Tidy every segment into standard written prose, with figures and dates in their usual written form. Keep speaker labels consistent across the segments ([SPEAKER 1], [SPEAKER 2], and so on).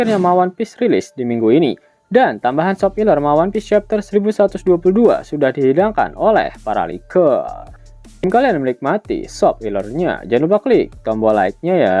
[SPEAKER 1] Akhirnya One Piece rilis di minggu ini, dan tambahan shop filler One Piece Chapter 1122 sudah dihilangkan oleh para leaker. Jika kalian menikmati shop fillernya, jangan lupa klik tombol like-nya ya.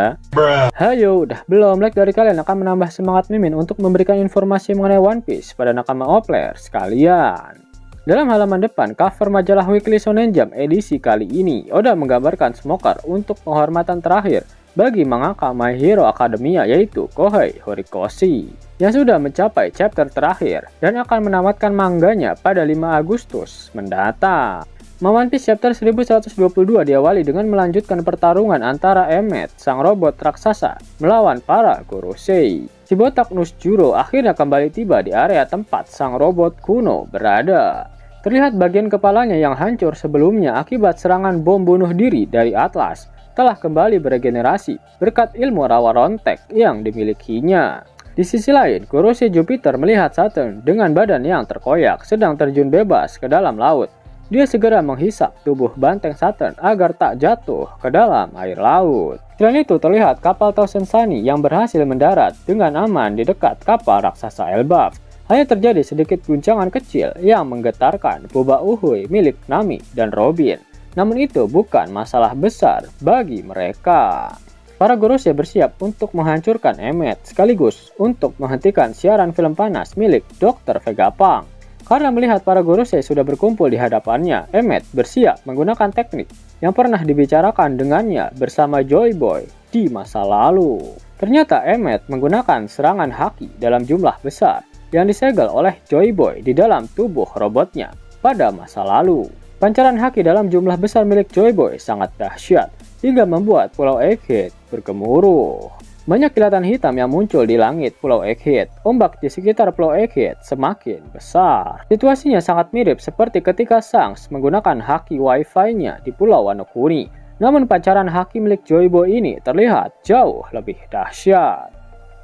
[SPEAKER 1] Hayo, udah belum like dari kalian akan menambah semangat Mimin untuk memberikan informasi mengenai One Piece pada nakama Opler sekalian. Dalam halaman depan cover majalah Weekly Shonen Jump edisi kali ini, Oda menggambarkan Smoker untuk penghormatan terakhir bagi mangaka My Hero Academia, yaitu Kohei Horikoshi, yang sudah mencapai chapter terakhir dan akan menamatkan mangganya pada 5 Agustus mendatang. One Piece Chapter 1122 diawali dengan melanjutkan pertarungan antara Emmet, sang robot raksasa, melawan para Gorosei. Si botak Nusjuro akhirnya kembali tiba di area tempat sang robot kuno berada. Terlihat bagian kepalanya yang hancur sebelumnya akibat serangan bom bunuh diri dari Atlas telah kembali beregenerasi berkat ilmu rawa rontek yang dimilikinya. Di sisi lain, Gorosei Jupiter melihat Saturn dengan badan yang terkoyak sedang terjun bebas ke dalam laut. Dia segera menghisap tubuh banteng Saturn agar tak jatuh ke dalam air laut. Selain itu, terlihat kapal Thousand Sunny yang berhasil mendarat dengan aman di dekat kapal raksasa Elbaf. Hanya terjadi sedikit guncangan kecil yang menggetarkan Boba Uhuy milik Nami dan Robin. Namun itu bukan masalah besar bagi mereka. Para Gorosei bersiap untuk menghancurkan Emmet sekaligus untuk menghentikan siaran film panas milik Dr. Vegapunk. Karena melihat para Gorosei sudah berkumpul di hadapannya, Emmet bersiap menggunakan teknik yang pernah dibicarakan dengannya bersama Joy Boy di masa lalu. Ternyata Emmet menggunakan serangan haki dalam jumlah besar yang disegel oleh Joy Boy di dalam tubuh robotnya pada masa lalu. Pancaran haki dalam jumlah besar milik Joy Boy sangat dahsyat hingga membuat Pulau Egghead bergemuruh. Banyak kilatan hitam yang muncul di langit Pulau Egghead. Ombak di sekitar Pulau Egghead semakin besar. Situasinya sangat mirip seperti ketika Shanks menggunakan haki Wi-Fi-nya di Pulau Wano Kuni. Namun pancaran haki milik Joy Boy ini terlihat jauh lebih dahsyat.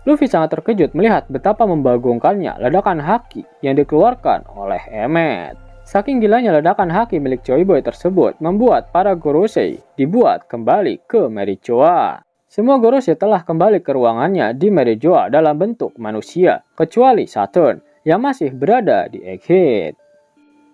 [SPEAKER 1] Luffy sangat terkejut melihat betapa membagongkannya ledakan haki yang dikeluarkan oleh Emmet. Saking gilanya ledakan haki milik Joy Boy tersebut membuat para Gorosei dibuat kembali ke Merijoa. Semua Gorosei telah kembali ke ruangannya di Merijoa dalam bentuk manusia, kecuali Saturn yang masih berada di Egghead.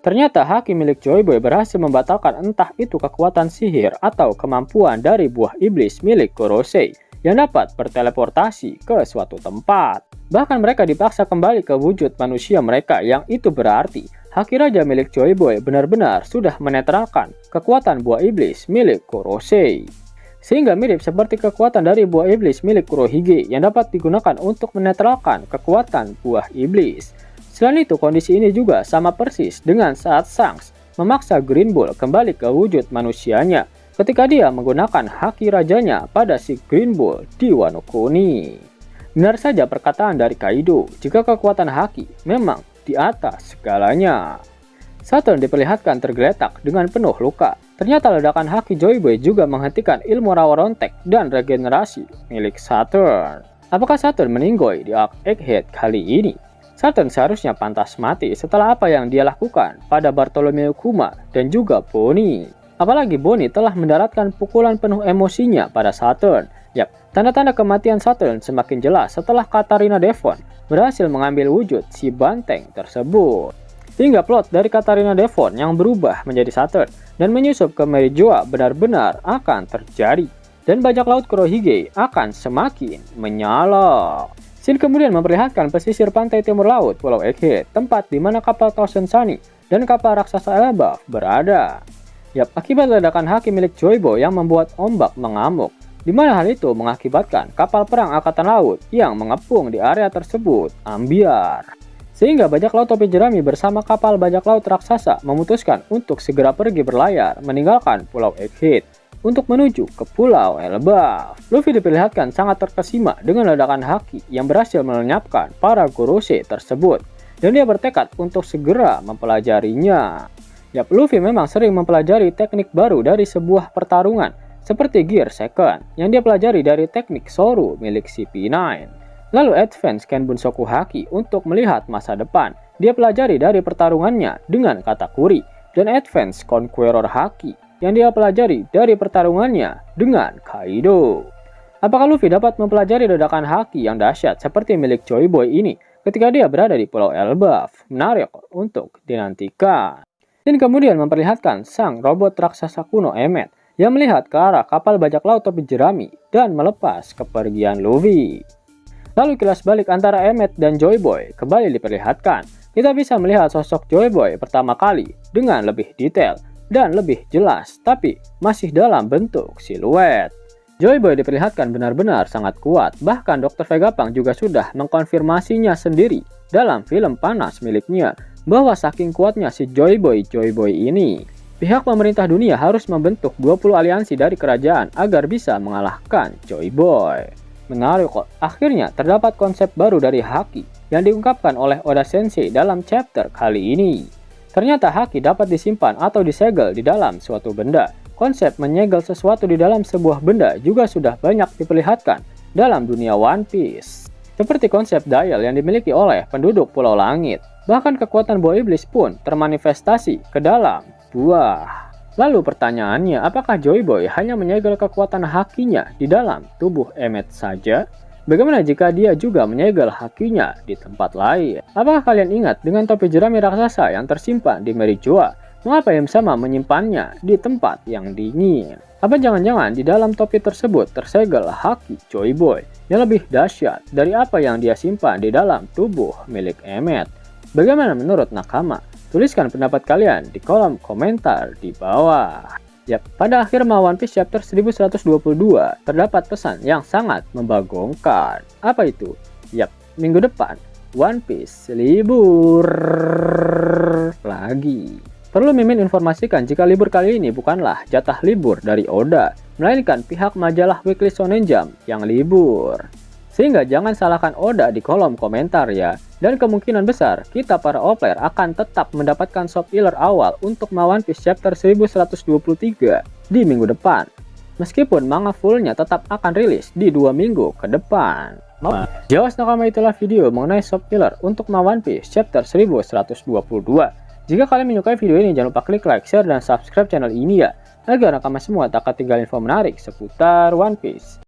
[SPEAKER 1] Ternyata haki milik Joy Boy berhasil membatalkan entah itu kekuatan sihir atau kemampuan dari buah iblis milik Gorosei yang dapat berteleportasi ke suatu tempat. Bahkan mereka dipaksa kembali ke wujud manusia mereka, yang itu berarti haki raja milik Joy Boy benar-benar sudah menetralkan kekuatan buah iblis milik Gorosei. Sehingga mirip seperti kekuatan dari buah iblis milik Kurohige yang dapat digunakan untuk menetralkan kekuatan buah iblis. Selain itu, kondisi ini juga sama persis dengan saat Shanks memaksa Green Bull kembali ke wujud manusianya ketika dia menggunakan haki rajanya pada si Green Bull di Wano Kuni. Benar saja perkataan dari Kaido, jika kekuatan haki memang di atas segalanya. Saturn diperlihatkan tergeletak dengan penuh luka. Ternyata ledakan haki Joy Boy juga menghentikan ilmu rawa rontek dan regenerasi milik Saturn. Apakah Saturn meninggoy di Arc Egghead kali ini? Saturn seharusnya pantas mati setelah apa yang dia lakukan pada Bartholomew Kuma dan juga Bonnie. Apalagi Bonnie telah mendaratkan pukulan penuh emosinya pada Saturn. Yap, tanda-tanda kematian Saturn semakin jelas setelah Katarina Devon berhasil mengambil wujud si banteng tersebut. Hingga plot dari Katarina Devon yang berubah menjadi Saturn dan menyusup ke Merijoa benar-benar akan terjadi. Dan bajak laut Kurohige akan semakin menyala. Scene kemudian memperlihatkan pesisir pantai timur laut Pulau Egghead, tempat di mana kapal Thousand Sunny dan kapal raksasa Elbaf berada. Yap, akibat ledakan haki milik Joy Boy yang membuat ombak mengamuk, di mana hal itu mengakibatkan kapal perang angkatan laut yang mengepung di area tersebut ambiar. Sehingga bajak laut topi jerami bersama kapal bajak laut raksasa memutuskan untuk segera pergi berlayar meninggalkan Pulau Egghead untuk menuju ke Pulau Elbaf. Luffy diperlihatkan sangat terkesima dengan ledakan haki yang berhasil melenyapkan para Gorosei tersebut, dan dia bertekad untuk segera mempelajarinya. Yap, Luffy memang sering mempelajari teknik baru dari sebuah pertarungan, seperti Gear Second yang dia pelajari dari teknik Soru milik CP9. Lalu Advance Kenbunsoku Haki untuk melihat masa depan. Dia pelajari dari pertarungannya dengan Katakuri, dan Advance Conqueror Haki yang dia pelajari dari pertarungannya dengan Kaido. Apakah Luffy dapat mempelajari ledakan haki yang dahsyat seperti milik Joy Boy ini ketika dia berada di Pulau Elbaf? Menarik untuk dinantikan. Dan kemudian memperlihatkan sang robot raksasa kuno Emmet yang melihat ke arah kapal bajak laut topi jerami dan melepas kepergian Luffy. Lalu kilas balik antara Emmet dan Joy Boy kembali diperlihatkan. Kita bisa melihat sosok Joy Boy pertama kali dengan lebih detail dan lebih jelas, tapi masih dalam bentuk siluet. Joy Boy diperlihatkan benar-benar sangat kuat, bahkan Dr. Vegapunk juga sudah mengkonfirmasinya sendiri dalam film panas miliknya bahwa saking kuatnya si Joy Boy ini, pihak pemerintah dunia harus membentuk 20 aliansi dari kerajaan agar bisa mengalahkan Joy Boy. Menarik kok, akhirnya terdapat konsep baru dari haki yang diungkapkan oleh Oda Sensei dalam chapter kali ini. Ternyata haki dapat disimpan atau disegel di dalam suatu benda. Konsep menyegel sesuatu di dalam sebuah benda juga sudah banyak diperlihatkan dalam dunia One Piece. Seperti konsep dial yang dimiliki oleh penduduk Pulau Langit. Bahkan kekuatan buah iblis pun termanifestasi ke dalam buah. Lalu pertanyaannya, apakah Joy Boy hanya menyegel kekuatan hakinya di dalam tubuh Emmet saja? Bagaimana jika dia juga menyegel hakinya di tempat lain? Apakah kalian ingat dengan topi jerami raksasa yang tersimpan di Merijoa? Mengapa yang sama menyimpannya di tempat yang dingin? Apa jangan-jangan di dalam topi tersebut tersegel haki Joy Boy yang lebih dahsyat dari apa yang dia simpan di dalam tubuh milik Emmet? Bagaimana menurut Nakama? Tuliskan pendapat kalian di kolom komentar di bawah. Yap, pada akhir One Piece chapter 1122 terdapat pesan yang sangat membagongkan. Apa itu? Yap, minggu depan One Piece libur lagi. Perlu Mimin informasikan jika libur kali ini bukanlah jatah libur dari Oda, melainkan pihak majalah Weekly Shonen Jump yang libur. Sehingga jangan salahkan Oda di kolom komentar ya. Dan kemungkinan besar kita para all-player akan tetap mendapatkan shop healer awal untuk One Piece chapter 1123 di minggu depan. Meskipun manga fullnya tetap akan rilis di 2 minggu ke depan. Jelas Nakama, itulah video mengenai shop healer untuk One Piece chapter 1122. Jika kalian menyukai video ini, jangan lupa klik like, share, dan subscribe channel ini ya, agar Nakama semua tak ketinggalan info menarik seputar One Piece.